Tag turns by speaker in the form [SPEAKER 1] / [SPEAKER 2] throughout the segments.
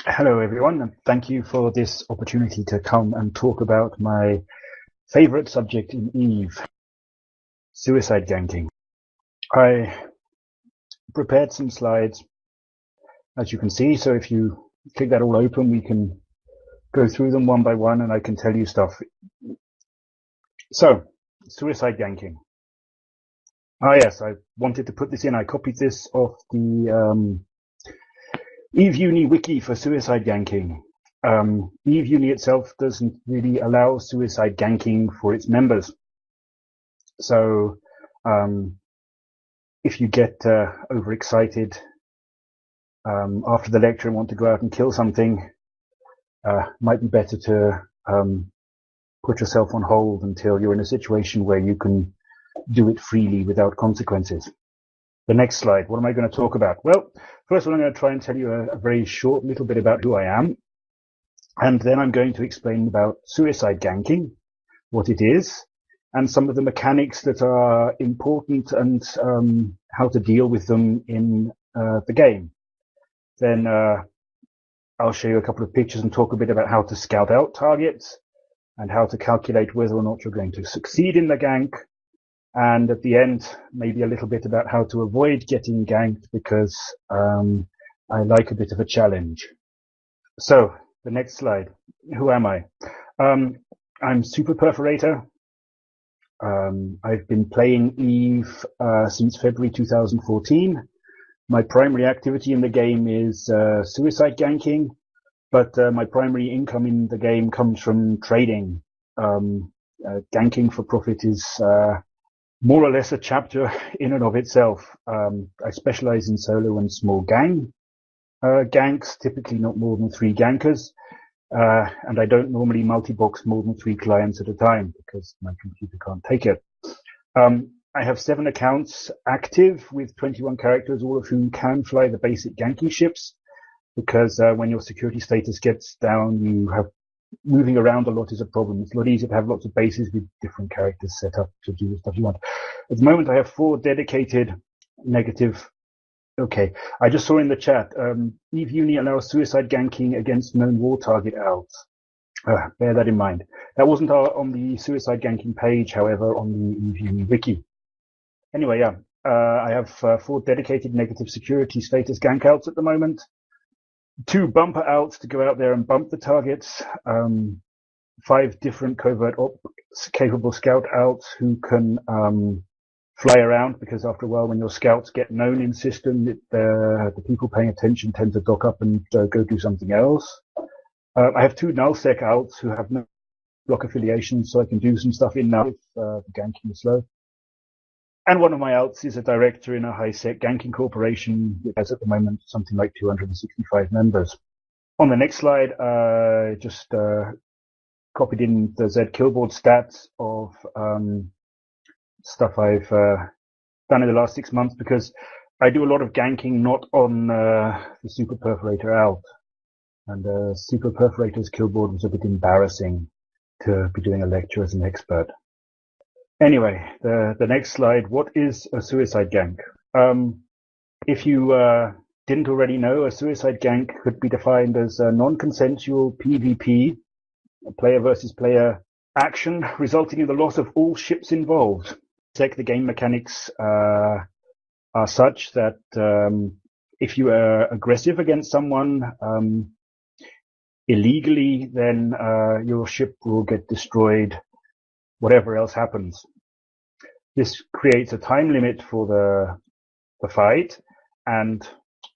[SPEAKER 1] Hello, everyone, and thank you for this opportunity to come and talk about my favorite subject in Eve, suicide ganking. I prepared some slides, as you can see, so if you click that all open, we can go through them one by one and I can tell you stuff. So, suicide ganking. Yes, I wanted to put this in. I copied this off the E-UNI wiki for suicide ganking. E-UNI itself doesn't really allow suicide ganking for its members. So if you get overexcited after the lecture and want to go out and kill something, might be better to put yourself on hold until you're in a situation where you can do it freely without consequences. The next slide, what am I going to talk about? Well, first of all, I'm going to try and tell you a very short little bit about who I am. And then I'm going to explain about suicide ganking, what it is, and some of the mechanics that are important and how to deal with them in the game. Then I'll show you a couple of pictures and talk a bit about how to scout out targets and how to calculate whether or not you're going to succeed in the gank. And at the end, maybe a little bit about how to avoid getting ganked, because I like a bit of a challenge. So the next slide, who am I? I'm Super Perforator. I've been playing Eve since February 2014. My primary activity in the game is suicide ganking, but my primary income in the game comes from trading. Ganking for profit is more or less a chapter in and of itself. I specialize in solo and small ganks, typically not more than 3 gankers. And I don't normally multi-box more than 3 clients at a time because my computer can't take it. I have 7 accounts active with 21 characters, all of whom can fly the basic ganking ships, because when your security status gets down, you have moving around a lot is a problem. It's a lot easier to have lots of bases with different characters set up to do the stuff you want. At the moment, I have 4 dedicated negative. Okay, I just saw in the chat, E-UNI allows suicide ganking against known war target outs. Bear that in mind. That wasn't on the suicide ganking page, however, on the E-UNI wiki. Anyway, yeah, I have 4 dedicated negative security status gank outs at the moment. 2 bumper outs to go out there and bump the targets. 5 different covert ops capable scout outs who can fly around, because after a while, when your scouts get known in system, the people paying attention tend to dock up and go do something else. I have 2 nullsec outs who have no block affiliations, so I can do some stuff in null if the ganking is slow. And one of my outs is a director in a high-sec ganking corporation, which has at the moment something like 265 members. On the next slide, I just copied in the Z Killboard stats of stuff I've done in the last 6 months, because I do a lot of ganking not on the Super Perforator out. And Super Perforator's Killboard was a bit embarrassing to be doing a lecture as an expert. Anyway, the next slide, what is a suicide gank? If you didn't already know, a suicide gank could be defined as a non-consensual PvP, a player versus player action, resulting in the loss of all ships involved. The game mechanics are such that if you are aggressive against someone illegally, then your ship will get destroyed, whatever else happens. This creates a time limit for the fight, and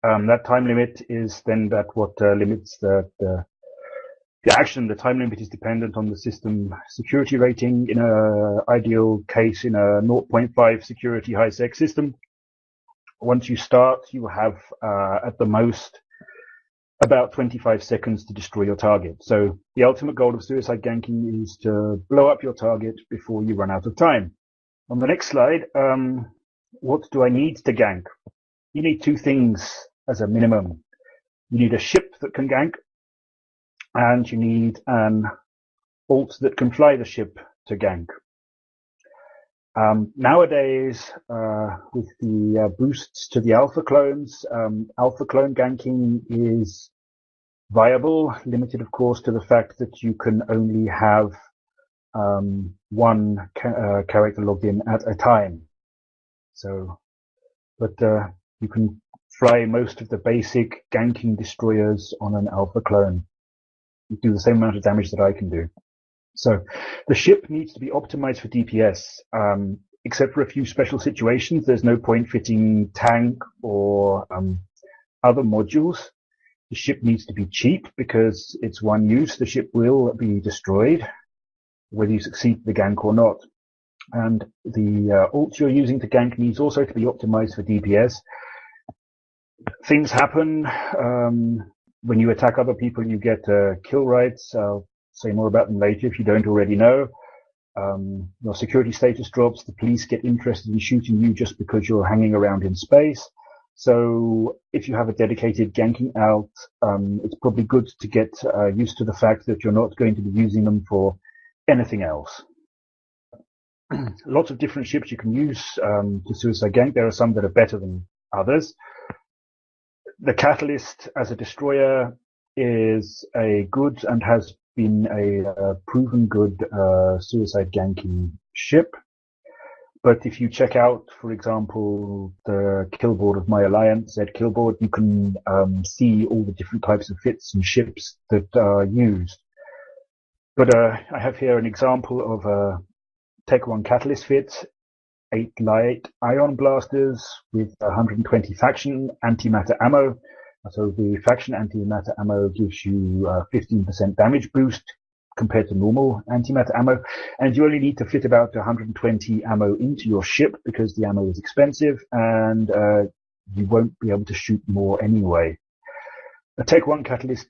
[SPEAKER 1] that time limit is then what limits the action. The time limit is dependent on the system security rating. In an ideal case, in a 0.5 security high-sec system, once you start, you have at the most about 25 seconds to destroy your target. So the ultimate goal of suicide ganking is to blow up your target before you run out of time. On the next slide, what do I need to gank? You need 2 things as a minimum. You need a ship that can gank, and you need an alt that can fly the ship to gank. Nowadays, with the boosts to the alpha clones, alpha clone ganking is viable, limited, of course, to the fact that you can only have one character logged in at a time. So, but you can fly most of the basic ganking destroyers on an alpha clone. You do the same amount of damage that I can do. So the ship needs to be optimized for DPS. Except for a few special situations, there's no point fitting tank or other modules. The ship needs to be cheap because it's one use. The ship will be destroyed, whether you succeed the gank or not. And the ult you're using to gank needs also to be optimized for DPS. Things happen. When you attack other people, you get kill rights. I'll say more about them later if you don't already know. Your security status drops. The police get interested in shooting you just because you're hanging around in space. So if you have a dedicated ganking alt, it's probably good to get used to the fact that you're not going to be using them for anything else. Lots of different ships you can use to suicide gank. There are some that are better than others. The Catalyst as a destroyer is a good and has been a proven good suicide ganking ship. But if you check out, for example, the kill board of my alliance, Z kill board, you can see all the different types of fits and ships that are used. But I have here an example of a Tech 1 Catalyst fit, 8 light ion blasters with 120 faction antimatter ammo. So the faction antimatter ammo gives you 15% damage boost compared to normal antimatter ammo, and you only need to fit about 120 ammo into your ship because the ammo is expensive, and you won't be able to shoot more anyway. A Tech 1 Catalyst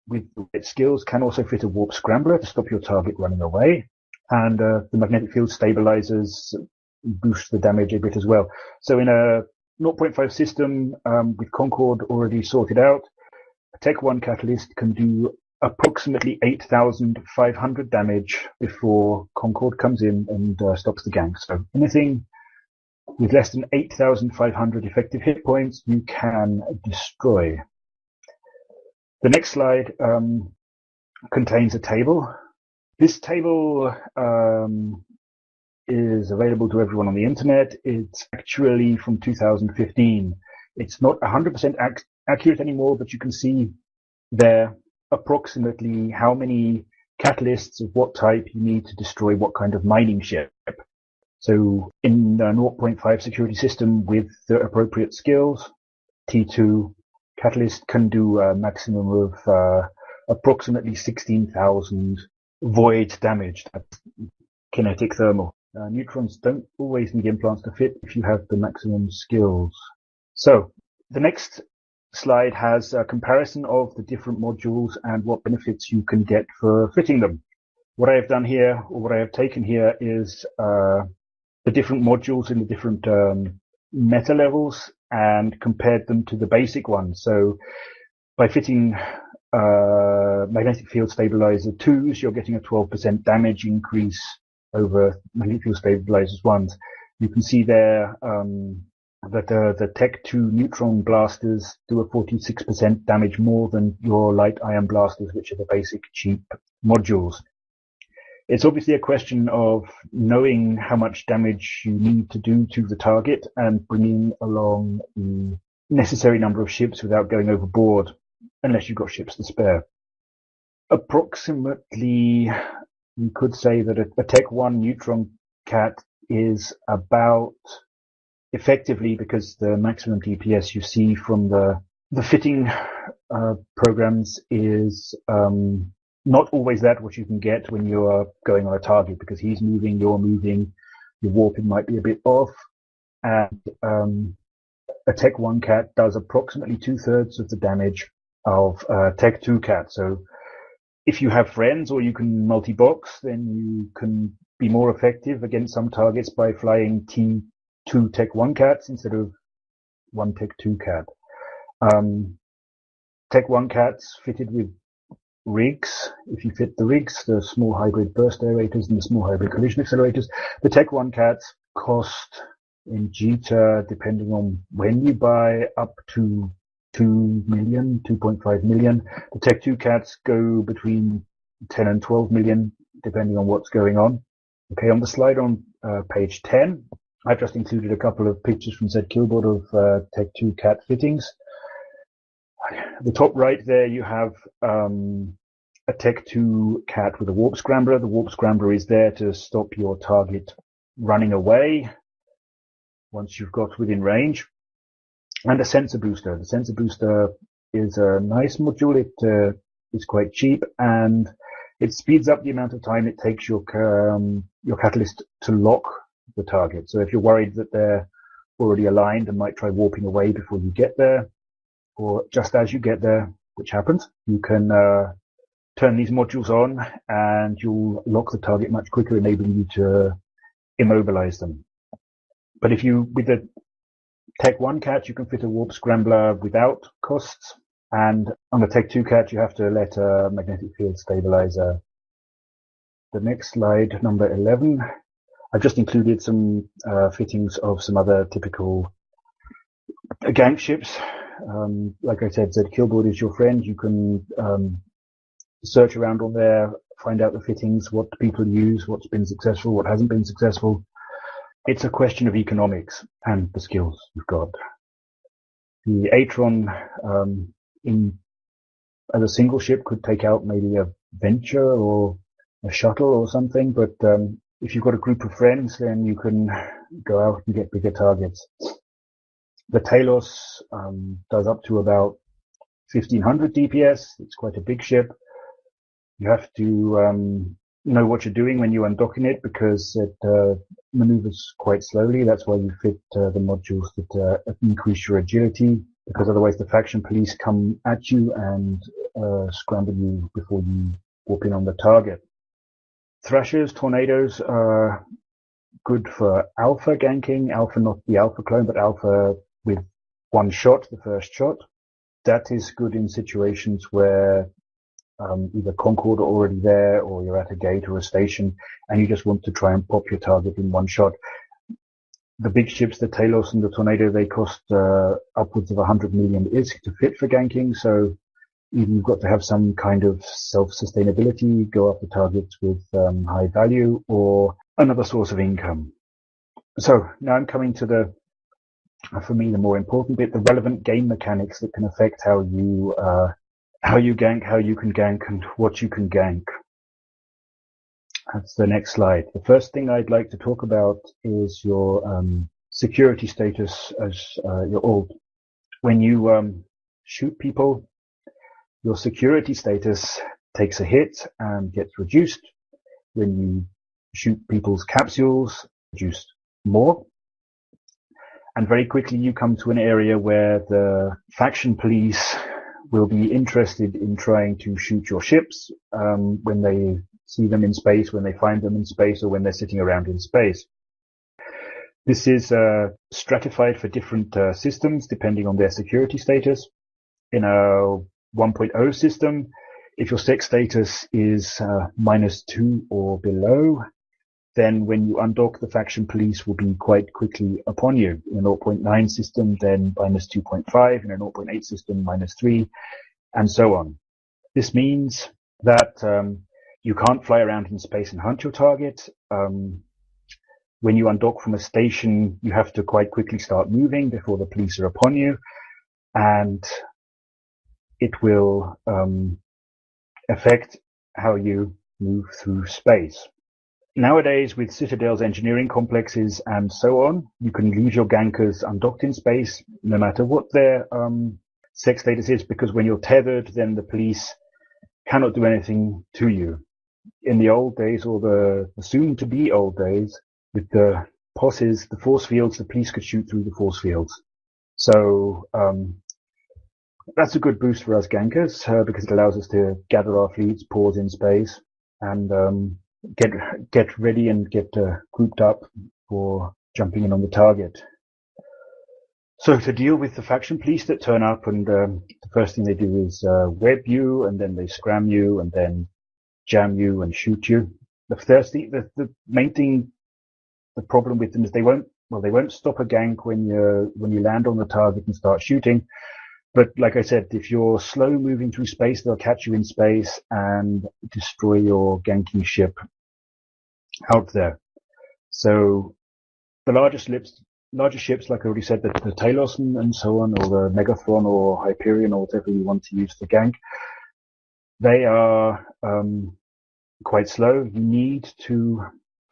[SPEAKER 1] with the right skills can also fit a warp scrambler to stop your target running away, and the magnetic field stabilizers boost the damage a bit as well. So in a 0.5 system with Concord already sorted out, a Tech 1 Catalyst can do approximately 8,500 damage before Concord comes in and stops the gank. So anything with less than 8,500 effective hit points, you can destroy. The next slide contains a table. This table is available to everyone on the internet. It's actually from 2015. It's not 100% accurate anymore, but you can see there approximately how many catalysts of what type you need to destroy what kind of mining ship. So in a 0.5 security system with the appropriate skills, T2 catalyst can do a maximum of approximately 16,000 void damage. That's kinetic thermal. Neutrons don't always need implants to fit if you have the maximum skills. So the next slide has a comparison of the different modules and what benefits you can get for fitting them. What I have done here, or what I have taken here, is the different modules in the different meta levels and compared them to the basic ones. So by fitting magnetic field stabilizer 2s, you're getting a 12% damage increase over magnetic field stabilizers 1s. You can see there that the Tech 2 neutron blasters do a 46% damage more than your light ion blasters, which are the basic cheap modules. It's obviously a question of knowing how much damage you need to do to the target and bringing along the necessary number of ships without going overboard, unless you've got ships to spare. Approximately, you could say that a Tech 1 neutron cat is about, effectively, because the maximum DPS you see from the fitting programs is not always that what you can get when you are going on a target, because he's moving, you're moving, your warping might be a bit off, and a Tech 1 cat does approximately 2/3 of the damage of a Tech 2 cat. So if you have friends or you can multi-box, then you can be more effective against some targets by flying T2 Tech 1 cats instead of 1 Tech 2 cat. Tech 1 cats fitted with rigs. If you fit the rigs, the small hybrid burst aerators and the small hybrid collision accelerators, the Tech 1 cats cost in Jita, depending on when you buy, up to 2 million, 2.5 million. The Tech 2 cats go between 10 and 12 million, depending on what's going on. Okay, on the slide on page 10, I've just included a couple of pictures from said Killboard of Tech 2 cat fittings. The top right there, you have a Tech 2 cat with a warp scrambler. The warp scrambler is there to stop your target running away once you've got within range. And a sensor booster. The sensor booster is a nice module. It is quite cheap, and it speeds up the amount of time it takes your catalyst to lock the target. So if you're worried that they're already aligned and might try warping away before you get there, or just as you get there, which happens, you can turn these modules on and you'll lock the target much quicker, enabling you to immobilize them. But if you, with the Tech 1 cat, you can fit a warp scrambler without costs, and on the Tech 2 cat, you have to let a magnetic field stabilizer. The next slide, number 11, I've just included some fittings of some other typical gank ships. Like I said, Killboard is your friend. You can search around on there, find out the fittings, what people use, what's been successful, what hasn't been successful. It's a question of economics and the skills you've got. The Atron as a single ship could take out maybe a Venture or a shuttle or something, but if you've got a group of friends, then you can go out and get bigger targets. The Talos does up to about 1500 DPS. It's quite a big ship. You have to know what you're doing when you're undocking it, because it maneuvers quite slowly. That's why you fit the modules that increase your agility, because otherwise the faction police come at you and scramble you before you warp in on the target. Thrashers, Tornadoes are good for alpha ganking. Alpha, not the alpha clone, but alpha with one shot, the first shot. That is good in situations where either Concord are already there, or you're at a gate or a station and you just want to try and pop your target in one shot. The big ships, the Talos and the Tornado, they cost upwards of 100 million ISK to fit for ganking, so either you've got to have some kind of self-sustainability, go after targets with high value, or another source of income. So now I'm coming to the, for me, the more important bit, the relevant game mechanics that can affect how you gank, how you can gank, and what you can gank. That's the next slide. The first thing I'd like to talk about is your security status as your ult. When you shoot people, your security status takes a hit and gets reduced. When you shoot people's capsules, reduced more. And very quickly you come to an area where the faction police will be interested in trying to shoot your ships when they see them in space, when they find them in space, or when they're sitting around in space. This is stratified for different systems depending on their security status. In a 1.0 system, if your sec status is -2 or below, then when you undock, the faction police will be quite quickly upon you. In a 0.9 system, then -2.5, in a 0.8 system, -3, and so on. This means that you can't fly around in space and hunt your target. When you undock from a station, you have to quite quickly start moving before the police are upon you, and it will affect how you move through space. Nowadays, with citadels, engineering complexes, and so on, you can leave your gankers undocked in space, no matter what their sec status is, because when you're tethered, then the police cannot do anything to you. In the old days, or the soon-to-be old days, with the POSs, the force fields, the police could shoot through the force fields. So that's a good boost for us gankers, because it allows us to gather our fleets, pause in space, and get ready and get grouped up for jumping in on the target. So to deal with the faction police that turn up, and the first thing they do is web you, and then they scram you, and then jam you and shoot you. The main thing, the problem with them is they won't stop a gank when you land on the target and start shooting, But like I said, if you're slow moving through space, they'll catch you in space and destroy your ganking ship out there. So the larger ships, like I already said, the Talos and so on, or the Megathron or Hyperion or whatever you want to use for gank, they are quite slow. You need to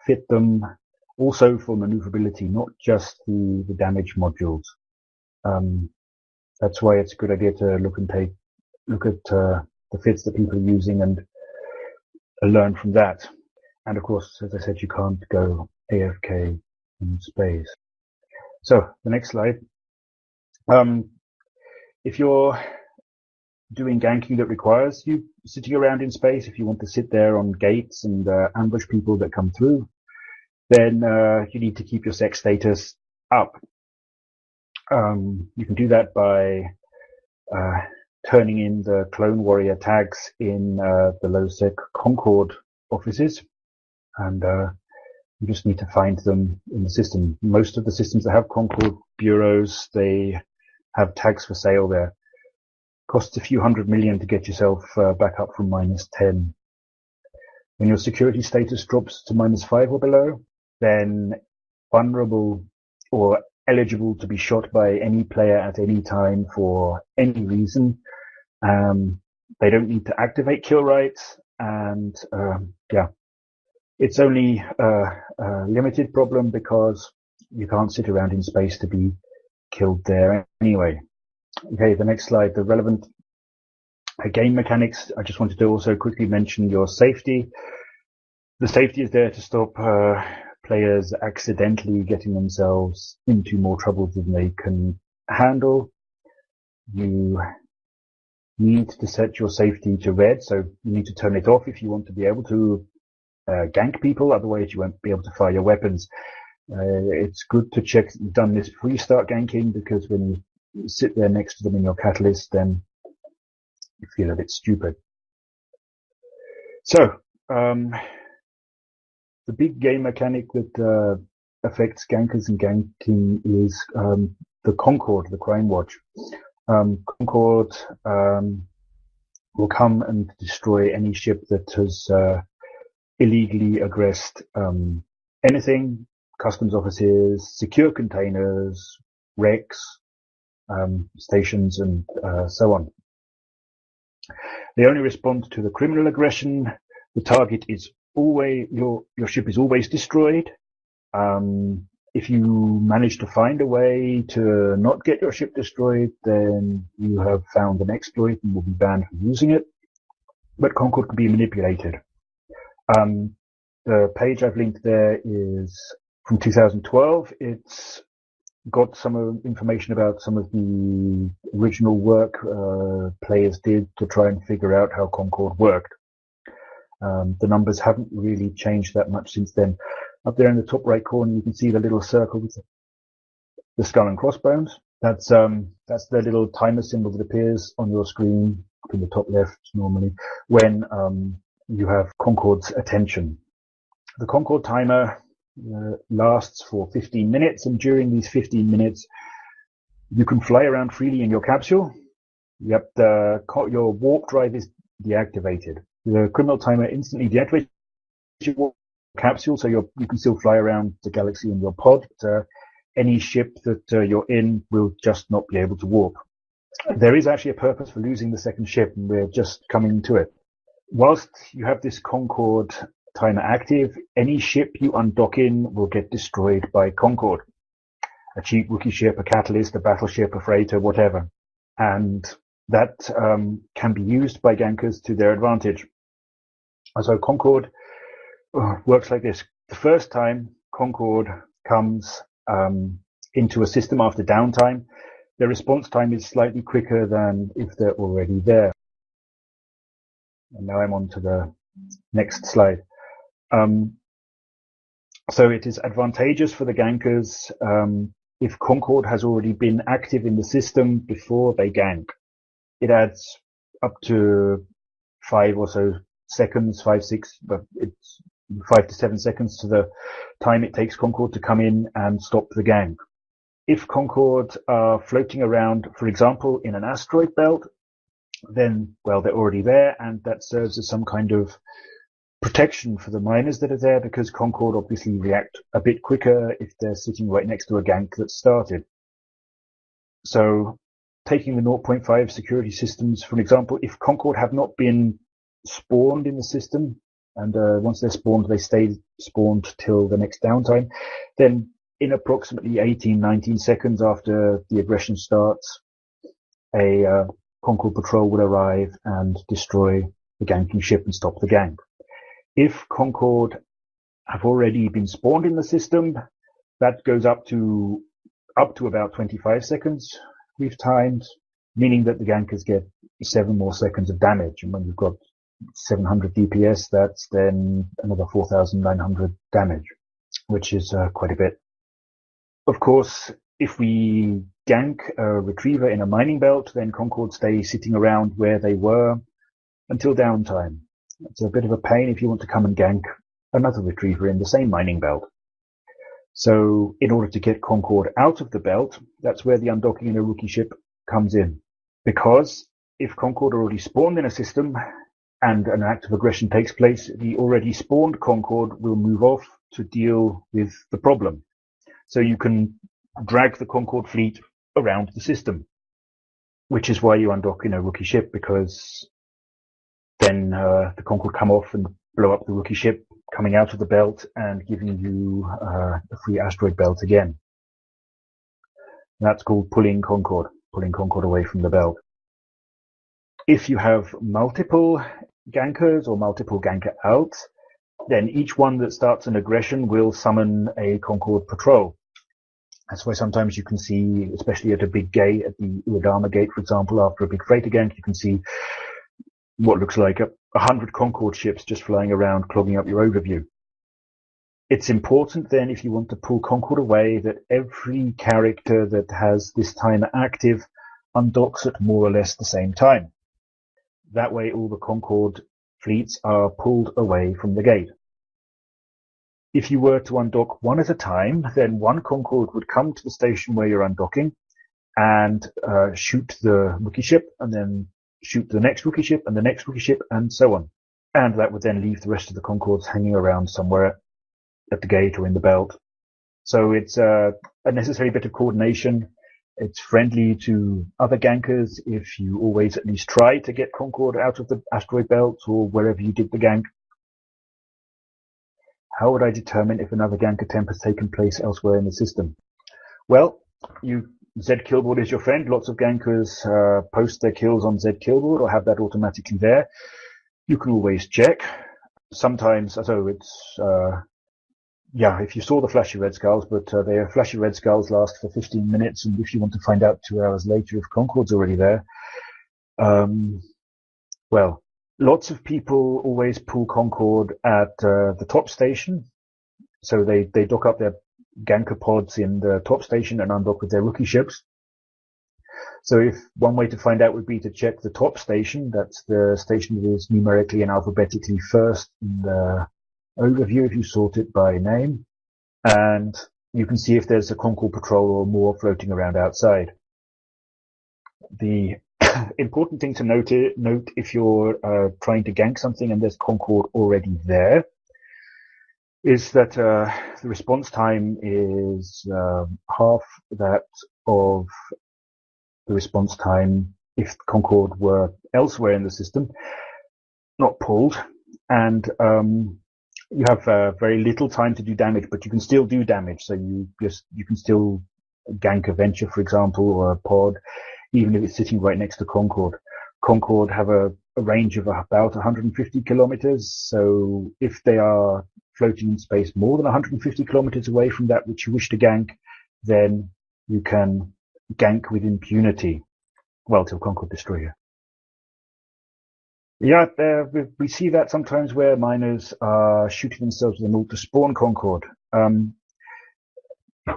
[SPEAKER 1] fit them also for maneuverability, not just the damage modules. That's why it's a good idea to look at the fits that people are using and learn from that. And of course, as I said, you can't go AFK in space. So the next slide. If you're doing ganking that requires you sitting around in space, if you want to sit there on gates and ambush people that come through, then you need to keep your sex status up. You can do that by turning in the Clone Warrior tags in the low-sec Concord offices, and you just need to find them in the system. Most of the systems that have Concord bureaus, they have tags for sale there. Costs a few $100 million to get yourself back up from -10. When your security status drops to -5 or below, then vulnerable or eligible to be shot by any player at any time for any reason. They don't need to activate kill rights, and it's only a limited problem because you can't sit around in space to be killed there anyway. Okay, the next slide, the relevant game mechanics. I just wanted to also quickly mention your safety. The safety is there to stop players accidentally getting themselves into more trouble than they can handle. You need to set your safety to red, so you need to turn it off if you want to be able to gank people, otherwise you won't be able to fire your weapons. It's good to check that you've done this before you start ganking, because when you sit there next to them in your catalyst, then you feel a bit stupid. So, the big game mechanic that affects gankers and ganking is the Concord, the Crime Watch. Concord will come and destroy any ship that has illegally aggressed anything, customs offices, secure containers, wrecks, stations, and so on. They only respond to the criminal aggression. The target is always, your ship is always destroyed. If you manage to find a way to not get your ship destroyed, then you have found an exploit and will be banned from using it. But Concord can be manipulated. The page I've linked there is from 2012. It's got some information about some of the original work players did to try and figure out how Concord worked. The numbers haven't really changed that much since then. Up there in the top right corner, you can see the little circle with the skull and crossbones. That's the little timer symbol that appears on your screen up in the top left normally when you have Concord's attention. The Concord timer lasts for 15 minutes, and during these 15 minutes, you can fly around freely in your capsule. Yep, your warp drive is deactivated. The criminal timer instantly deactivates your warp capsule, so you can still fly around the galaxy in your pod. But, any ship that you're in will just not be able to warp. There is actually a purpose for losing the second ship, and we're just coming to it. Whilst you have this Concord timer active, any ship you undock in will get destroyed by Concord. A cheap rookie ship, a catalyst, a battleship, a freighter, whatever. And that can be used by gankers to their advantage. So Concord works like this. The first time Concord comes into a system after downtime, their response time is slightly quicker than if they're already there. And now I'm on to the next slide. So it is advantageous for the gankers if Concord has already been active in the system before they gank. It adds up to 5 or so seconds, 5, 6, but it's 5 to 7 seconds to the time it takes Concord to come in and stop the gank. If Concorde are floating around, for example, in an asteroid belt, then, well, they're already there, and that serves as some kind of protection for the miners that are there, because Concorde obviously react a bit quicker if they're sitting right next to a gank that's started. So taking the 0.5 security systems, for example, if Concorde have not been spawned in the system, and once they're spawned, they stay spawned till the next downtime, then in approximately 18, 19 seconds after the aggression starts, a Concorde patrol will arrive and destroy the ganking ship and stop the gank. If Concorde have already been spawned in the system, that goes up to about 25 seconds we've timed, meaning that the gankers get 7 more seconds of damage. And when you've got 700 DPS, that's then another 4,900 damage, which is quite a bit. Of course, if we gank a retriever in a mining belt, then Concorde stay sitting around where they were until downtime. It's a bit of a pain if you want to come and gank another retriever in the same mining belt. So in order to get Concorde out of the belt, that's where the undocking in a rookie ship comes in. Because if Concorde already spawned in a system and an act of aggression takes place, the already spawned Concorde will move off to deal with the problem. So you can drag the Concorde fleet around the system, which is why you undock in a rookie ship, because then the Concorde come off and blow up the rookie ship coming out of the belt and giving you a free asteroid belt again. That's called pulling Concorde away from the belt. If you have multiple gankers or multiple ganker outs, then each one that starts an aggression will summon a Concorde patrol. That's why sometimes you can see, especially at a big gate, at the Uedama gate, for example, after a big freighter gank, you can see what looks like 100 Concorde ships just flying around, clogging up your overview. It's important then, if you want to pull Concorde away, that every character that has this timer active undocks at more or less the same time. That way all the Concorde fleets are pulled away from the gate. If you were to undock one at a time, then one Concorde would come to the station where you're undocking and shoot the rookie ship, and then shoot the next rookie ship and the next rookie ship, and so on. And that would then leave the rest of the Concordes hanging around somewhere at the gate or in the belt. So it's a necessary bit of coordination. It's friendly to other gankers if you always at least try to get Concorde out of the asteroid belt or wherever you did the gank. How would I determine if another gank attempt has taken place elsewhere in the system? Well, Z Killboard is your friend. Lots of gankers post their kills on Z Killboard or have that automatically there. You can always check. Sometimes, so it's, if you saw the flashy red skulls, but their flashy red skulls last for 15 minutes, and if you want to find out 2 hours later if Concorde's already there, well, lots of people always pull Concorde at the top station. So they dock up their ganker pods in the top station and undock with their rookie ships. So if one way to find out would be to check the top station, that's the station that is numerically and alphabetically first in the overview if you sort it by name, and you can see if there's a Concorde patrol or more floating around outside. The important thing to note if you're trying to gank something and there's Concorde already there is that the response time is half that of the response time if Concorde were elsewhere in the system, not pulled, and you have very little time to do damage, but you can still do damage. So you can still gank a Venture, for example, or a pod, even if it's sitting right next to Concorde. Concorde have a range of about 150 kilometers. So if they are floating in space more than 150 kilometers away from that which you wish to gank, then you can gank with impunity. Well, till Concorde destroy you. Yeah, we see that sometimes where miners are shooting themselves with an ult to spawn Concorde.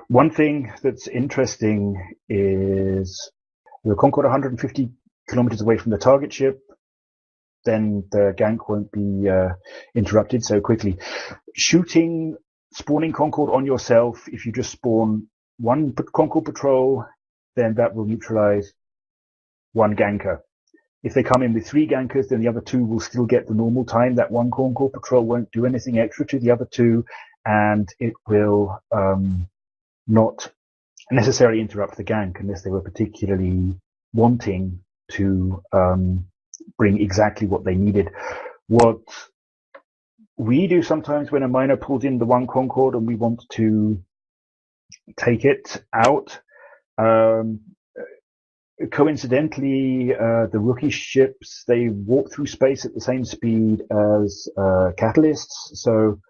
[SPEAKER 1] One thing that's interesting is the Concorde 150 kilometers away from the target ship, then the gank won't be interrupted so quickly. Spawning Concorde on yourself, if you just spawn one Concord patrol, then that will neutralize one ganker. If they come in with 3 gankers, then the other 2 will still get the normal time. That one Concord patrol won't do anything extra to the other 2, and it will not necessarily interrupt the gank unless they were particularly wanting to bring exactly what they needed. What we do sometimes when a miner pulls in the one Concord and we want to take it out, coincidentally, the rookie ships, they warp through space at the same speed as catalysts. So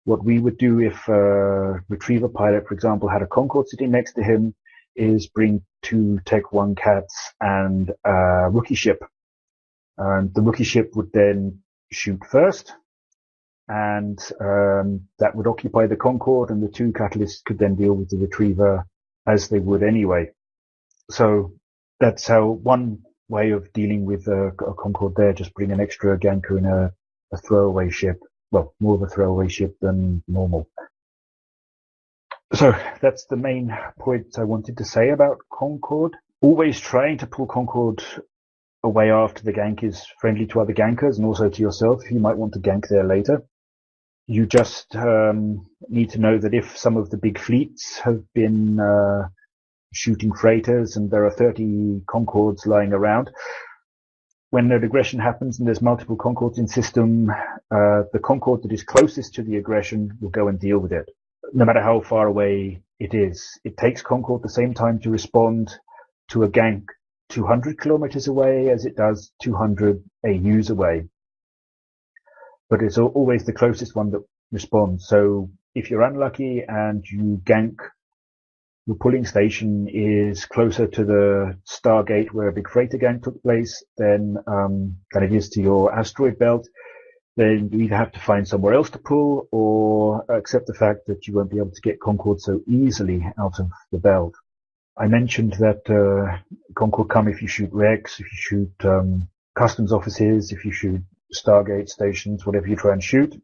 [SPEAKER 1] what we would do if a retriever pilot, for example, had a Concorde sitting next to him is bring 2 Tech 1 cats and a rookie ship. And the rookie ship would then shoot first, and that would occupy the Concorde, and the 2 catalysts could then deal with the retriever as they would anyway. So that's how one way of dealing with a Concorde there, just bring an extra ganker in a throwaway ship. Well, more of a throwaway ship than normal. So that's the main point I wanted to say about Concorde. Always trying to pull Concorde away after the gank is friendly to other gankers and also to yourself if you might want to gank there later. You just need to know that if some of the big fleets have been shooting freighters and there are 30 Concords lying around, when an aggression happens and there's multiple Concords in system, the Concorde that is closest to the aggression will go and deal with it, no matter how far away it is. It takes Concorde the same time to respond to a gank 200 kilometers away as it does 200 AUs away. But it's always the closest one that responds. So if you're unlucky and you gank, your pulling station is closer to the Stargate where a big freighter gank took place than it is to your asteroid belt, then you either have to find somewhere else to pull or accept the fact that you won't be able to get Concorde so easily out of the belt. I mentioned that Concorde come if you shoot wrecks, if you shoot customs offices, if you shoot Stargate stations, whatever you try and shoot,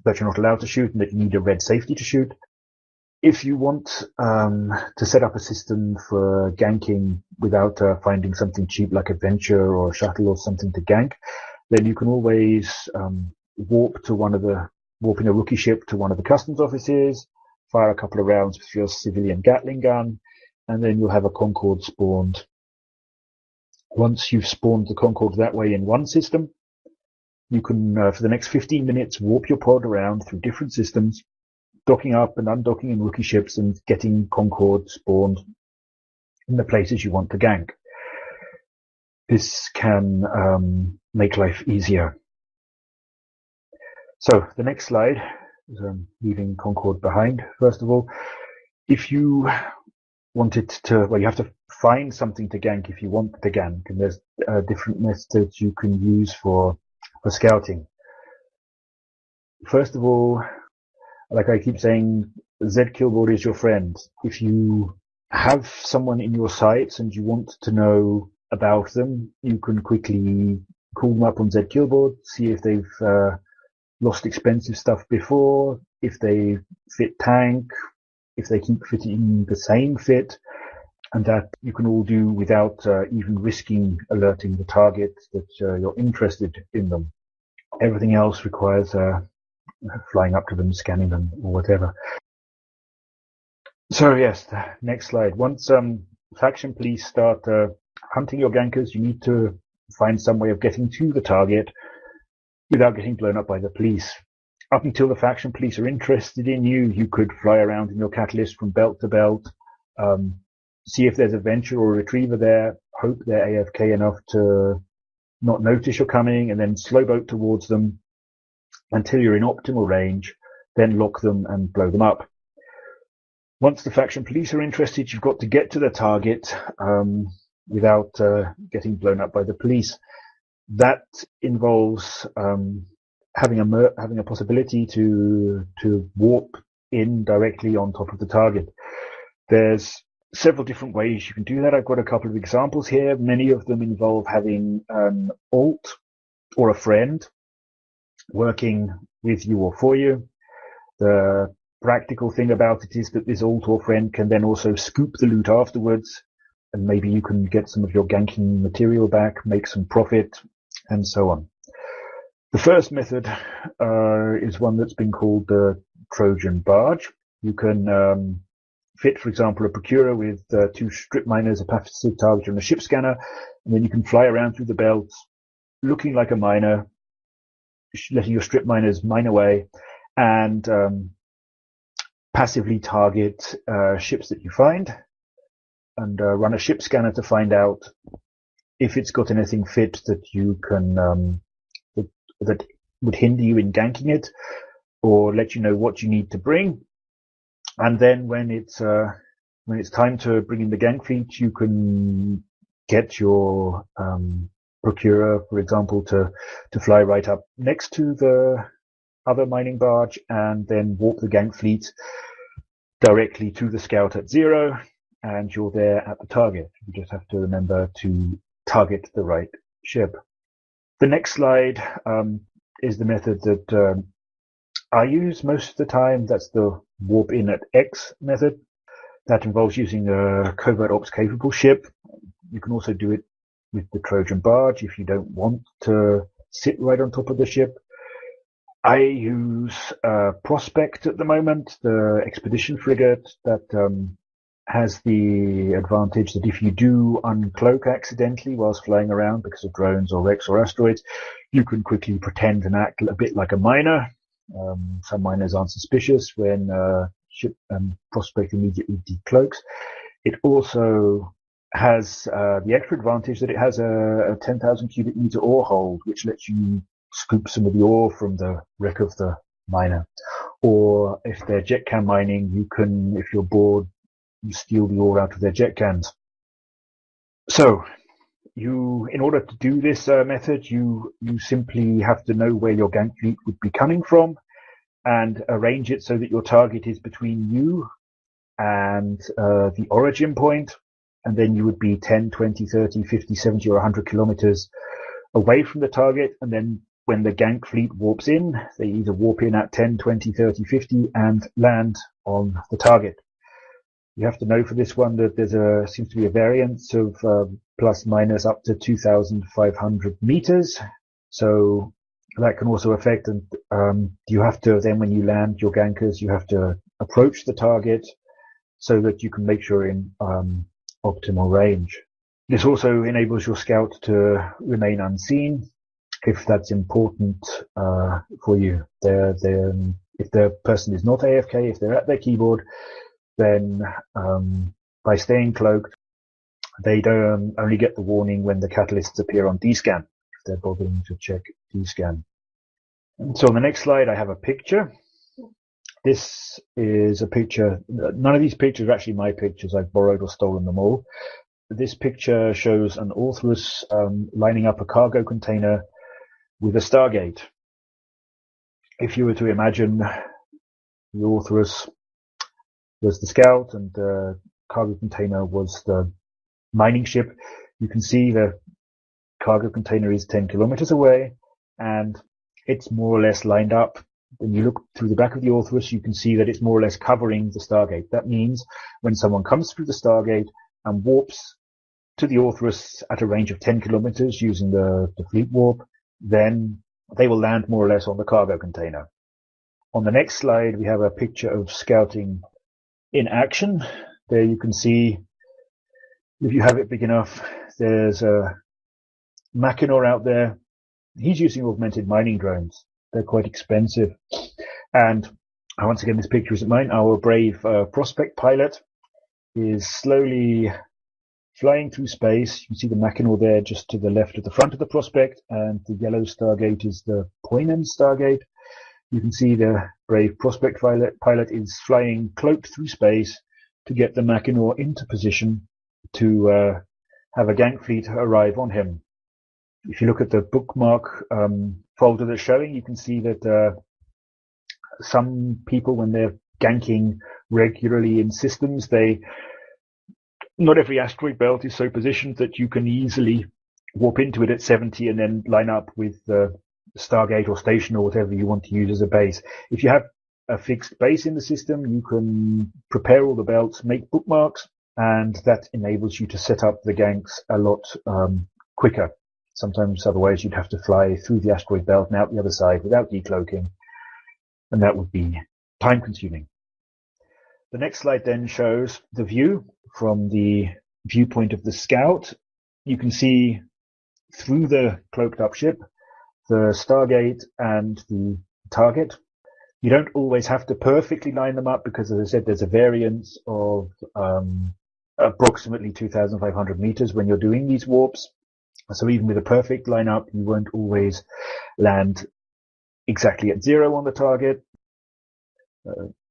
[SPEAKER 1] that you're not allowed to shoot and that you need a red safety to shoot. If you want to set up a system for ganking without finding something cheap like a Venture or a shuttle or something to gank, then you can always warping a rookie ship to one of the customs offices, fire a couple of rounds with your civilian Gatling gun, and then you'll have a Concorde spawned. Once you've spawned the Concorde that way in one system, you can, for the next 15 minutes, warp your pod around through different systems, docking up and undocking in rookie ships and getting Concorde spawned in the places you want to gank. This can make life easier. So the next slide is leaving Concorde behind. First of all, if you wanted to, well, you have to find something to gank if you want to gank, and there's different methods you can use for scouting. First of all, like I keep saying, Z Killboard is your friend. If you have someone in your sights and you want to know about them, you can quickly call them up on Z Killboard, see if they've lost expensive stuff before, if they fit tank, if they keep fitting the same fit, and that you can all do without even risking alerting the target that you're interested in them. Everything else requires flying up to them, scanning them, or whatever. So yes, next slide. Once faction police start hunting your gankers, you need to find some way of getting to the target without getting blown up by the police. Up until the faction police are interested in you, you could fly around in your catalyst from belt to belt, see if there's a Venture or a Retriever there, hope they're AFK enough to not notice you're coming, and then slow boat towards them until you're in optimal range, then lock them and blow them up. Once the faction police are interested, you've got to get to the target without getting blown up by the police. That involves having a possibility to warp in directly on top of the target. There's several different ways you can do that. I've got a couple of examples here. Many of them involve having an alt or a friend working with you or for you. The practical thing about it is that this Altor friend can then also scoop the loot afterwards, and maybe you can get some of your ganking material back, make some profit, and so on. The first method is one that's been called the Trojan barge. You can fit, for example, a procurer with 2 strip miners, a passive targeter, and a ship scanner, and then you can fly around through the belt looking like a miner, letting your strip miners mine away, and passively target ships that you find, and run a ship scanner to find out if it's got anything fit that you can that would hinder you in ganking it, or let you know what you need to bring. And then when it's time to bring in the gank fleet, you can get your procurer, for example, to fly right up next to the other mining barge, and then warp the gank fleet directly to the scout at 0, and you're there at the target. You just have to remember to target the right ship. The next slide is the method that I use most of the time. That's the warp in at X method. That involves using a covert ops capable ship. You can also do it with the Trojan barge if you don't want to sit right on top of the ship. I use Prospect at the moment, the expedition frigate that has the advantage that if you do uncloak accidentally whilst flying around because of drones or wrecks or asteroids, you can quickly pretend and act a bit like a miner. Some miners aren't suspicious when ship Prospect immediately decloaks. It also has the extra advantage that it has a 10,000 cubic meter ore hold, which lets you scoop some of the ore from the wreck of the miner. Or if they're jet can mining, you can, if you're bored, you steal the ore out of their jet cans. So in order to do this method, you simply have to know where your gank fleet would be coming from and arrange it so that your target is between you and the origin point, and then you would be 10, 20, 30, 50, 70 or 100 kilometers away from the target. And then when the gank fleet warps in, they either warp in at 10, 20, 30, 50 and land on the target. You have to know for this one that seems to be a variance of plus minus up to 2,500 meters. So that can also affect, and you have to then, when you land your gankers, you have to approach the target so that you can make sure you're in optimal range. This also enables your scout to remain unseen if that's important for you. If the person is not AFK, if they're at their keyboard, then by staying cloaked, they don't only get the warning when the catalysts appear on D-scan, if they're bothering to check D-scan. So on the next slide, I have a picture. This is a picture. None of these pictures are actually my pictures. I've borrowed or stolen them all. This picture shows an Orthrus lining up a cargo container with a Stargate. If you were to imagine the Orthrus was the scout and the cargo container was the mining ship, you can see the cargo container is 10 kilometers away and it's more or less lined up. When you look through the back of the Orthrus, you can see that it's more or less covering the Stargate. That means when someone comes through the Stargate and warps to the Orthrus at a range of 10 kilometers using the fleet warp, then they will land more or less on the cargo container. On the next slide, we have a picture of scouting in action. There you can see, if you have it big enough, there's a Mackinac out there. He's using augmented mining drones. They're quite expensive. And once again, this picture isn't mine. Our brave Prospect pilot is slowly flying through space. You can see the Mackinac there just to the left of the front of the Prospect, and the yellow Stargate is the Poinan Stargate. You can see the brave Prospect pilot is flying cloaked through space to get the Mackinac into position to have a gank fleet arrive on him. If you look at the bookmark folder that's showing, you can see that some people, when they're ganking regularly in systems, not every asteroid belt is so positioned that you can easily warp into it at 70 and then line up with the Stargate or station or whatever you want to use as a base. If you have a fixed base in the system, you can prepare all the belts, make bookmarks, and that enables you to set up the ganks a lot quicker. Sometimes otherwise you'd have to fly through the asteroid belt and out the other side without decloaking, and that would be time consuming. The next slide then shows the view from the viewpoint of the scout. You can see through the cloaked up ship the Stargate and the target. You don't always have to perfectly line them up because, as I said, there's a variance of approximately 2,500 meters when you're doing these warps. So even with a perfect lineup, you won't always land exactly at zero on the target.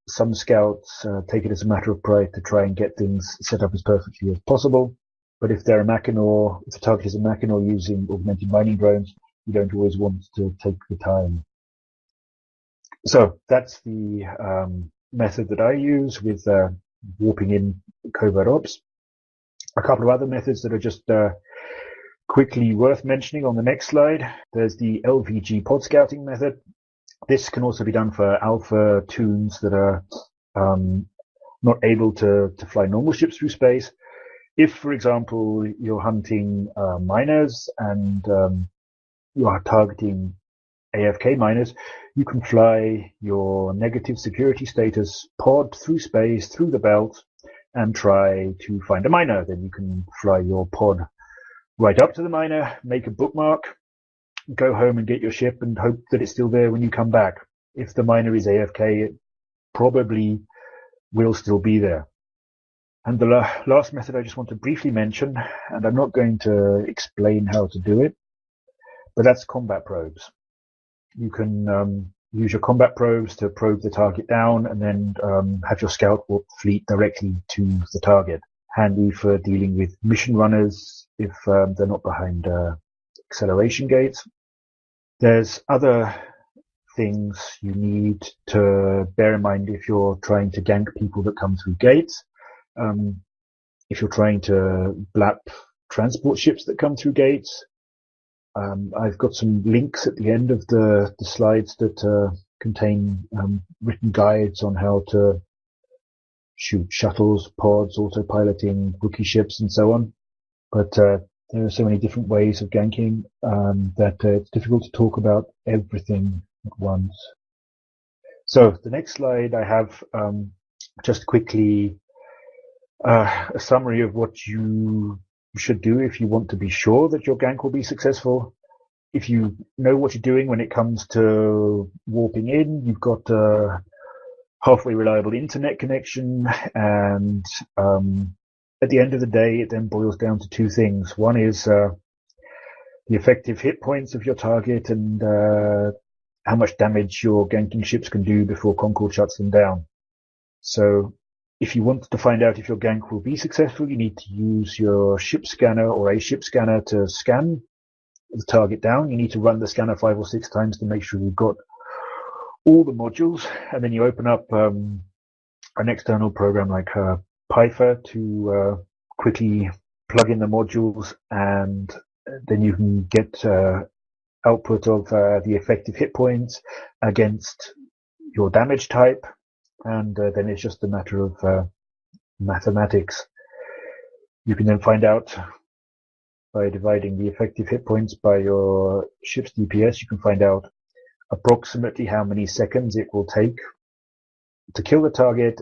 [SPEAKER 1] Some scouts take it as a matter of pride to try and get things set up as perfectly as possible. But if they're a Mackinaw, if the target is a Mackinaw using augmented mining drones, you don't always want to take the time. So that's the method that I use with warping in covert ops. A couple of other methods that are just quickly worth mentioning on the next slide. There's the LVG pod scouting method. This can also be done for alpha toons that are not able to fly normal ships through space. If, for example, you're hunting miners and you are targeting AFK miners, you can fly your negative security status pod through space, through the belt, and try to find a miner. Then you can fly your pod right up to the miner, make a bookmark, go home and get your ship and hope that it's still there when you come back. If the miner is AFK, it probably will still be there. And the last method I just want to briefly mention, and I'm not going to explain how to do it, but that's combat probes. You can use your combat probes to probe the target down and then have your scout warp fleet directly to the target. Handy for dealing with mission runners if they're not behind acceleration gates. There's other things you need to bear in mind if you're trying to gank people that come through gates. If you're trying to blap transport ships that come through gates, I've got some links at the end of the slides that contain written guides on how to shoot shuttles, pods, autopiloting, rookie ships, and so on. But there are so many different ways of ganking that it's difficult to talk about everything at once. So the next slide I have just quickly a summary of what you should do if you want to be sure that your gank will be successful. If you know what you're doing when it comes to warping in, you've got a halfway reliable internet connection, and at the end of the day, it then boils down to two things. One is the effective hit points of your target and how much damage your ganking ships can do before Concord shuts them down. So if you want to find out if your gank will be successful, you need to use your ship scanner or a ship scanner to scan the target down. You need to run the scanner 5 or 6 times to make sure you've got all the modules, and then you open up an external program like Perforator to quickly plug in the modules, and then you can get output of the effective hit points against your damage type, and then it's just a matter of mathematics. You can then find out by dividing the effective hit points by your ship's DPS, you can find out approximately how many seconds it will take to kill the target.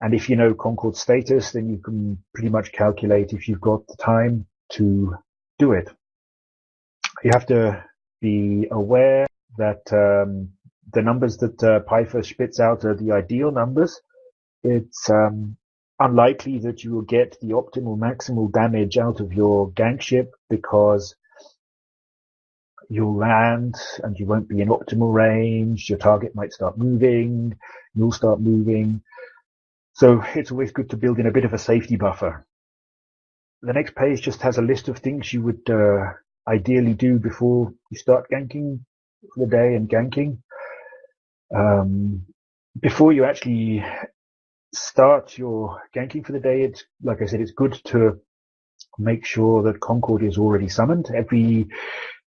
[SPEAKER 1] And if you know Concord's status, then you can pretty much calculate if you've got the time to do it. You have to be aware that the numbers that Perforator spits out are the ideal numbers. It's unlikely that you will get the optimal maximal damage out of your gank ship because you'll land and you won't be in optimal range. Your target might start moving. You'll start moving. So it's always good to build in a bit of a safety buffer. The next page just has a list of things you would ideally do before you start ganking for the day and ganking. Before you actually start your ganking for the day, it's, like I said, it's good to make sure that Concord is already summoned. Every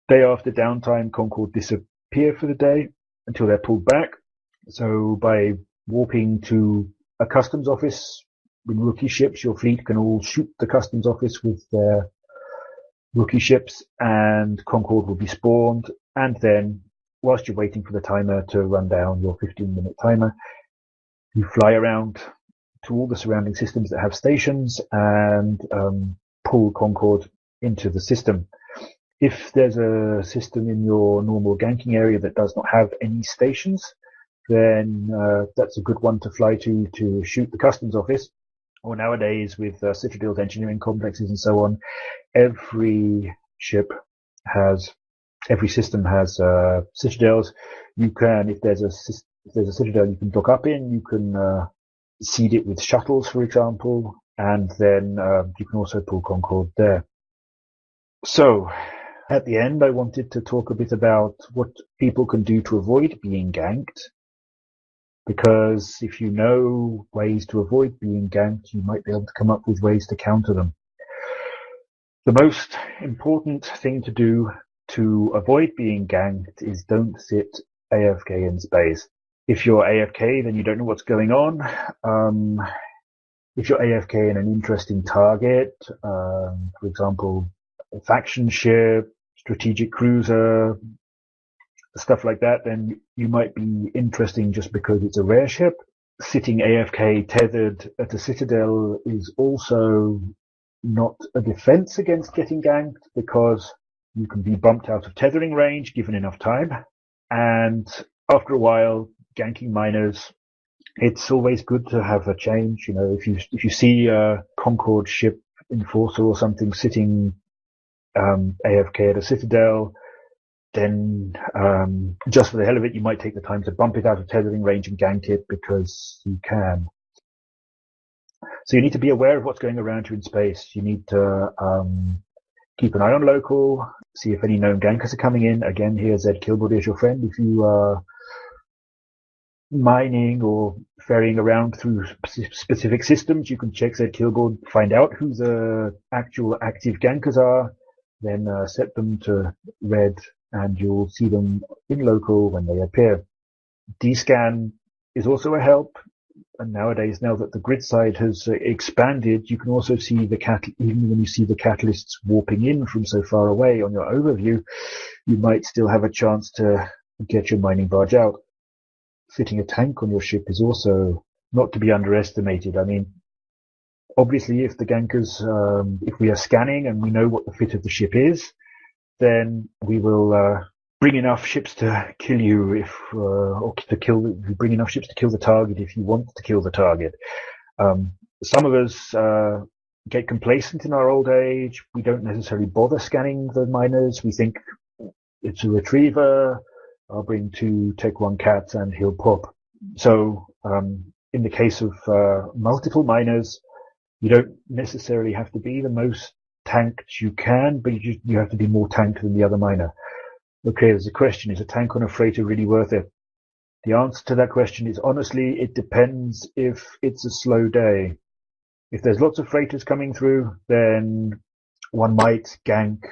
[SPEAKER 1] day after downtime, Concord disappear for the day until they're pulled back. So by warping to a customs office with rookie ships, your fleet can all shoot the customs office with their rookie ships, and Concord will be spawned. And then, whilst you're waiting for the timer to run down, your 15-minute timer, you fly around to all the surrounding systems that have stations and pull Concord into the system. If there's a system in your normal ganking area that does not have any stations, then that's a good one to fly to shoot the customs office. Or nowadays, with Citadel's engineering complexes and so on, every system has citadels. You can, if there's a citadel you can dock up in, you can seed it with shuttles, for example, and then you can also pull Concord there. So, at the end, I wanted to talk a bit about what people can do to avoid being ganked, because if you know ways to avoid being ganked, you might be able to come up with ways to counter them. The most important thing to do to avoid being ganked is don't sit AFK in space. If you're AFK, then you don't know what's going on. If you're AFK in an interesting target, for example, a faction ship, strategic cruiser, stuff like that, then you might be interesting just because it's a rare ship. Sitting AFK tethered at a citadel is also not a defense against getting ganked, because you can be bumped out of tethering range given enough time. And after a while, ganking miners, it's always good to have a change. You know, if you see a Concord ship enforcer or something sitting AFK at a citadel, then just for the hell of it, you might take the time to bump it out of tethering range and gank it, because you can. So you need to be aware of what's going around you in space. You need to keep an eye on local, see if any known gankers are coming in. Again, here Zed Kilbody is your friend. If you are mining or ferrying around through specific systems, you can check Zed Kilboard, find out who the actual active gankers are, then set them to red, and you'll see them in local when they appear. D-scan is also a help. And nowadays, now that the grid side has expanded, you can also see even when you see the catalysts warping in from so far away on your overview, you might still have a chance to get your mining barge out. Fitting a tank on your ship is also not to be underestimated. I mean, obviously, if the gankers, if we are scanning and we know what the fit of the ship is, then we will bring enough ships to kill you bring enough ships to kill the target if you want to kill the target. Some of us get complacent in our old age. We don't necessarily bother scanning the miners. We think it's a retriever. I'll bring 2 Tech 1 cats and he'll pop. So in the case of multiple miners, you don't necessarily have to be the most tanked you can, but you have to be more tanked than the other miner. Okay, there's a question. Is a tank on a freighter really worth it? The answer to that question is, honestly, it depends if it's a slow day. If there's lots of freighters coming through, then one might gank,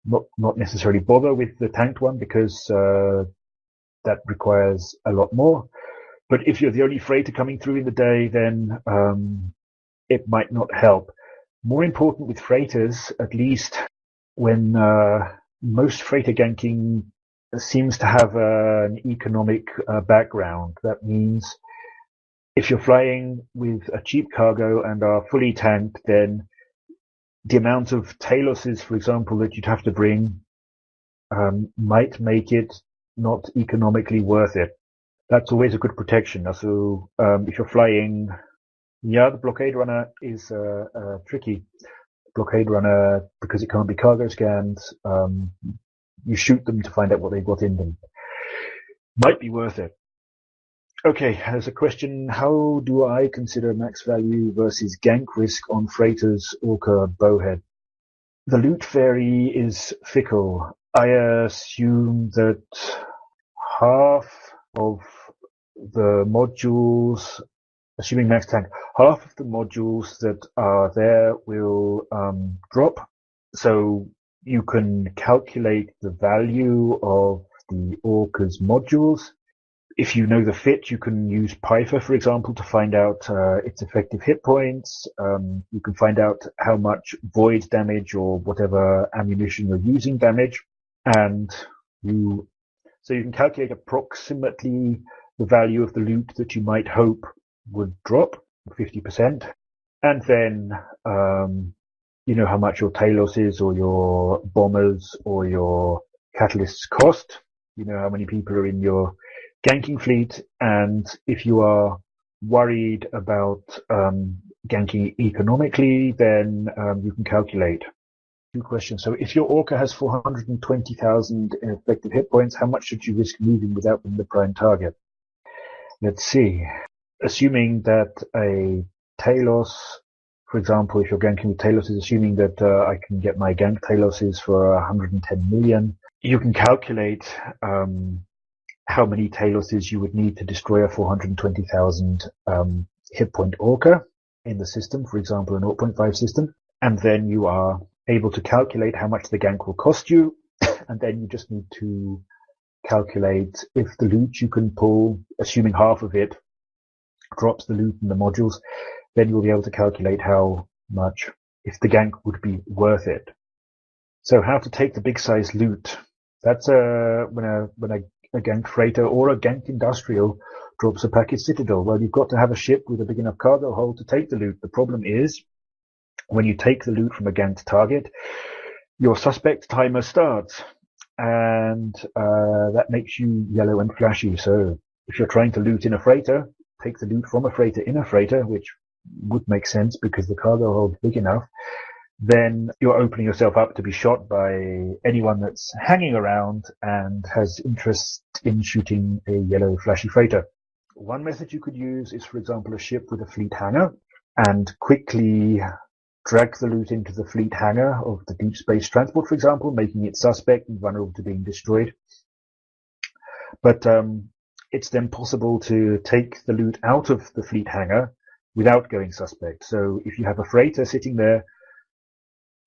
[SPEAKER 1] not necessarily bother with the tanked one, because that requires a lot more. But if you're the only freighter coming through in the day, then it might not help. More important with freighters, at least when most freighter ganking seems to have an economic background. That means if you're flying with a cheap cargo and are fully tanked, then the amount of tailosses, for example, that you'd have to bring might make it not economically worth it. That's always a good protection. So if you're flying, the blockade runner is tricky. Blockade runner, because it can't be cargo scanned, you shoot them to find out what they've got in them. Might be worth it. Okay, there's a question. How do I consider max value versus gank risk on freighters, Orca, Bowhead? The loot fairy is fickle. I assume that half of the modules, assuming max tank, half of the modules that are there will drop. So you can calculate the value of the Orca's modules If you know the fit, you can use Pyfer, for example, to find out its effective hit points. You can find out how much void damage or whatever ammunition you're using damage. And so you can calculate approximately the value of the loot that you might hope would drop, 50%. And then you know how much your Talos or your bombers or your catalysts cost. You know how many people are in your ganking fleet, and if you are worried about ganking economically, then you can calculate. Two questions. So if your Orca has 420,000 effective hit points, how much should you risk moving without being the prime target? Let's see. Assuming that a Talos, for example, if you're ganking with Talos, is assuming that I can get my gank Taloses for 110 million, you can calculate how many Taloses you would need to destroy a 420,000 hit point Orca in the system, for example, an 0.5 system, and then you are able to calculate how much the gank will cost you, and then you just need to calculate if the loot you can pull, assuming half of it drops the loot and the modules, then you'll be able to calculate how much, if the gank would be worth it. So how to take the big size loot. That's when a gank freighter or a gank industrial drops a package citadel. Well, you've got to have a ship with a big enough cargo hold to take the loot. The problem is, when you take the loot from a ganked target, your suspect timer starts, and that makes you yellow and flashy. So if you're trying to loot in a freighter, take the loot from a freighter in a freighter, which would make sense because the cargo hold's big enough, then you're opening yourself up to be shot by anyone that's hanging around and has interest in shooting a yellow flashy freighter. One method you could use is, for example, a ship with a fleet hangar, and quickly drag the loot into the fleet hangar of the deep space transport, for example, making it suspect and vulnerable to being destroyed. But it's then possible to take the loot out of the fleet hangar without going suspect. So if you have a freighter sitting there,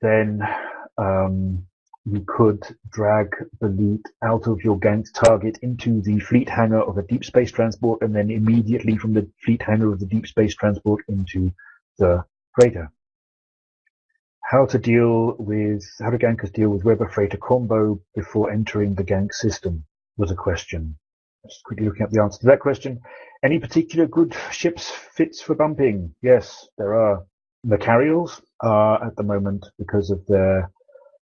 [SPEAKER 1] then you could drag the loot out of your ganked target into the fleet hangar of a deep space transport, and then immediately from the fleet hangar of the deep space transport into the freighter. How do gankers deal with Weber freighter combo before entering the gank system was a question. Just quickly looking at the answer to that question. Any particular good ships fits for bumping? Yes, there are. The Carriels are at the moment, because of their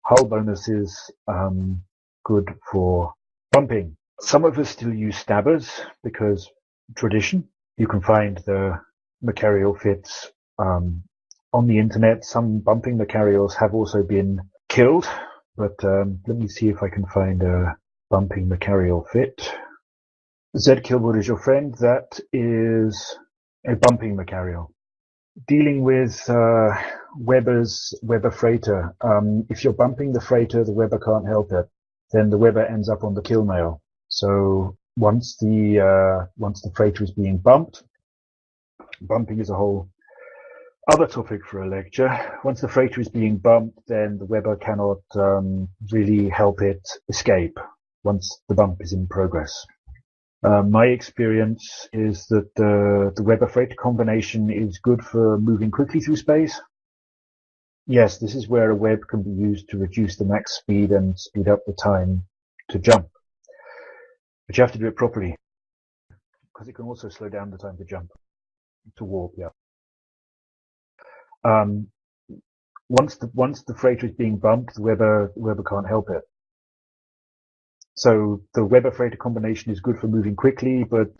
[SPEAKER 1] hull bonuses, good for bumping. Some of us still use stabbers because tradition. You can find the Macariel fits on the internet. Some bumping Macariels have also been killed, but let me see if I can find a bumping Macariel fit. Zed Kilwood is your friend. That is a bumping Macariel. Dealing with Weber freighter. If you're bumping the freighter, the Weber can't help it. Then the Weber ends up on the kill nail. So once the freighter is being bumped, bumping is a whole other topic for a lecture. Once the freighter is being bumped, then the Weber cannot really help it escape once the bump is in progress. My experience is that the Weber freighter combination is good for moving quickly through space. Yes, this is where a web can be used to reduce the max speed and speed up the time to jump. But you have to do it properly, because it can also slow down the time to jump, to warp, yeah. Once the freighter is being bumped, the Weber can't help it. So the Weber freighter combination is good for moving quickly, but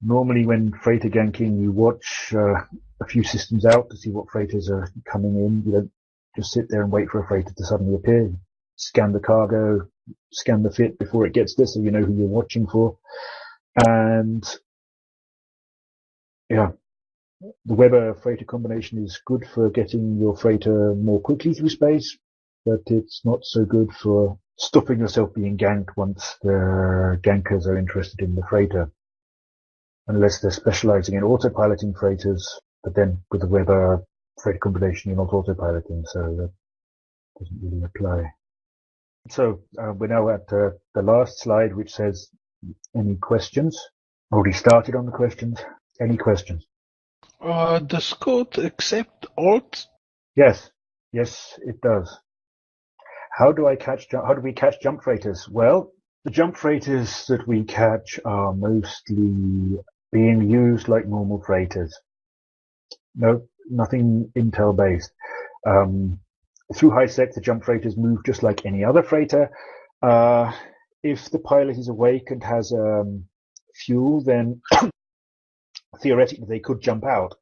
[SPEAKER 1] normally when freighter ganking, you watch a few systems out to see what freighters are coming in. You don't just sit there and wait for a freighter to suddenly appear. Scan the cargo, scan the fit before it gets there, so you know who you're watching for. And yeah, the Weber freighter combination is good for getting your freighter more quickly through space, but it's not so good for stopping yourself being ganked once the gankers are interested in the freighter. Unless they're specializing in autopiloting freighters, but then with the Weber freighter combination, you're not autopiloting, so that doesn't really apply. So we're now at the last slide, which says Any questions? Already started on the questions. Any questions?
[SPEAKER 2] Does code accept alt?
[SPEAKER 1] Yes, it does. How do we catch jump freighters? Well, the jump freighters that we catch are mostly being used like normal freighters. No, nothing Intel based. Through HiSec, the jump freighters move just like any other freighter. If the pilot is awake and has fuel, then theoretically they could jump out.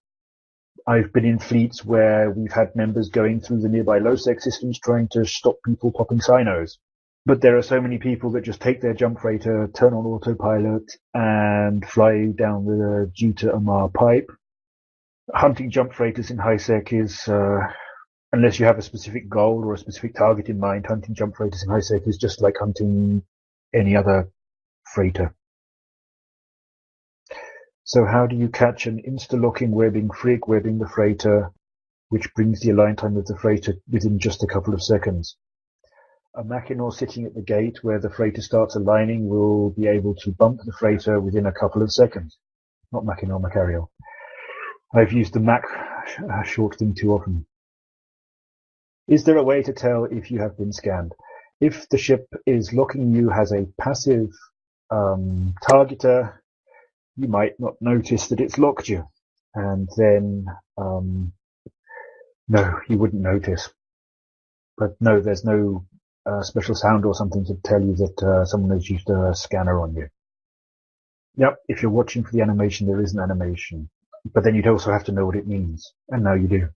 [SPEAKER 1] I've been in fleets where we've had members going through the nearby low-sec systems trying to stop people popping sinos. But there are so many people that just take their jump freighter, turn on autopilot, and fly down the Juta-Amar pipe. Hunting jump freighters in HiSec is, unless you have a specific goal or a specific target in mind, hunting jump freighters in HiSec is just like hunting any other freighter. So how do you catch an insta-locking webbing frig webbing the freighter, which brings the align time of the freighter within just a couple of seconds? A Mackinaw sitting at the gate where the freighter starts aligning will be able to bump the freighter within a couple of seconds. Not Mackinaw, Macariel. I've used the Mac short thing too often. Is there a way to tell if you have been scanned? If the ship is locking you as a passive targeter, you might not notice that it's locked you. And then, no, you wouldn't notice. But no, there's no special sound or something to tell you that someone has used a scanner on you. Yep, if you're watching for the animation, there is an animation. But then you'd also have to know what it means. And now you do.